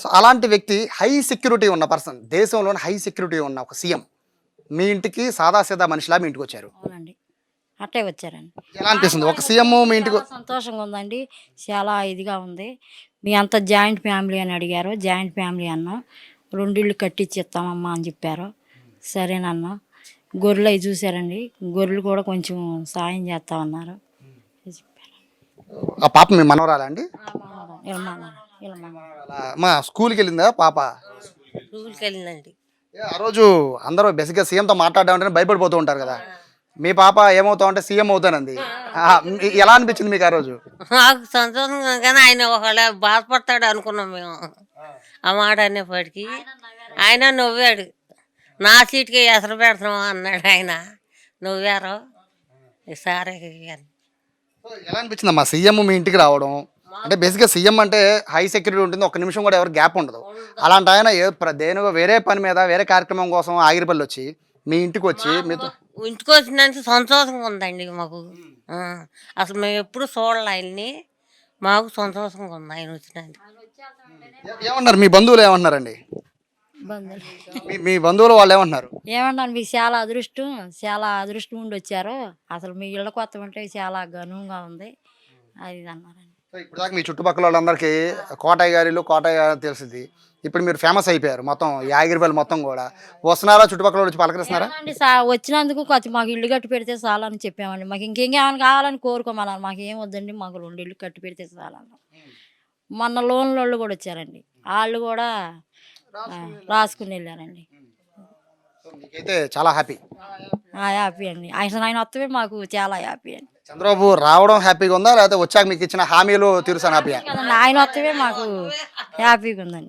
So అలాంటి వ్యక్తి high security ఉన్న పర్సన్, దేశంలోని హై సెక్యూరిటీ ఉన్న ఒక సీఎం మీ ఇంటికి సాదాసీదా మనిషిలా మీ ఇంటికి వచ్చారు. అవునండి. అట్టే వచ్చారండి. ఎలా అనిపిస్తుంది ఒక సీఎం మీ ఇంటికి? చాలా సంతోషంగా ఉందండి. చాలా ఇదిగా ఉంది. మీ అంతా జాయింట్ ఫ్యామిలీ అని అడిగారు. జాయింట్ ఫ్యామిలీ అన్నాం. 2 ఇళ్ళు కట్టించి ఇస్తామమ్మా అని చెప్పారు. సరేనన్నాం. గొర్రెలు అవి చూసారండి. గొర్రెలు కూడా కొంచెం సాయం చేస్తామన్నారు. చెప్పారు. ఆ పాప మీ మనవరాలా అండి? ఇలా మా స్కూల్కి వెళ్ళిందా పాప? స్కూల్కి వెళ్ళిందండి. ఆ రోజు అందరూ బేసిక్గా సీఎంతో మాట్లాడడం భయపడిపోతూ ఉంటారు కదా, మీ పాప ఏమవుతావు అంటే సీఎం అవుతానంది. ఎలా అనిపించింది మీకు ఆ రోజు? మాకు సంతోషంగా కానీ ఆయన ఒకవేళ బాధపడతాడు అనుకున్నాం మేము. ఆ మాట అనేప్పటికీ ఆయన నవ్వాడు. నా సీట్కి ఎసరు పెడుతున్నాం అన్నాడు ఆయన. నవ్వారు సరే అని. ఎలా అనిపించింది అమ్మా సీఎం మీ ఇంటికి రావడం? అంటే బేసిక్గా సీఎం అంటే హై సెక్యూరిటీ ఉంటుంది, ఒక్క నిమిషం కూడా ఎవరు గ్యాప్ ఉండదు. అలాంటి ఆయన దేనికో వేరే పని మీద వేరే కార్యక్రమం కోసం ఆగిరిపల్లి వచ్చి మీ ఇంటికి వచ్చి మీతో ఇంటికి వచ్చినందుకు సంతోషంగా ఉందండి మాకు. అసలు మేము ఎప్పుడు చూడాలి ఆయన్ని. మాకు సంతోషంగా ఉంది ఆయన వచ్చినందుకు. ఏమన్నారు మీ బంధువులు ఏమన్నారండి? బంధువులు మీ బంధువులు వాళ్ళు ఏమన్నారు? ఏమన్నాను, మీకు చాలా అదృష్టం ఉండి వచ్చారు. అసలు మీ ఇళ్ళ కొత్త ఉంటే చాలా ఘనంగా ఉంది అది ఇది అన్నారండి. సో ఇప్పుడు దాకా మీ చుట్టుపక్కల వాళ్ళందరికీ కోటయ్య గారి ఇల్లు కోటయ్య గారు తెలిసింది. ఇప్పుడు మీరు ఫేమస్ అయిపోయారు, మొత్తం యాగిరిపల్లి మొత్తం కూడా వస్తున్నారా? చుట్టుపక్కల వచ్చి పలకరిస్తున్నారా? ఏమండి వచ్చినందుకు కొంచెం మాకు ఇల్లు కట్టి పెడితే చాలని చెప్పామండి. మాకు ఇంకేమైనా కావాలని కోరుకోమన్నారు. మాకు ఏం వద్దండి, మాకు 2 ఇల్లు కట్టి పెడితే చాలన్నారు. మొన్న లోన్ల వాళ్ళు కూడా వచ్చారండి. వాళ్ళు కూడా రాసుకుని వెళ్ళారండి. సో మీకైతే చాలా హ్యాపీ. హ్యాపీ అండి. ఆయన వస్తమే మాకు చాలా హ్యాపీ అండి. చంద్రబాబు రావడం హ్యాపీగా ఉందా, లేకపోతే వచ్చాక మీకు ఇచ్చిన హామీలు తీరుసాను హ్యాపీయా? కదండి, ఆయన వస్తమే మాకు హ్యాపీగా ఉందండి.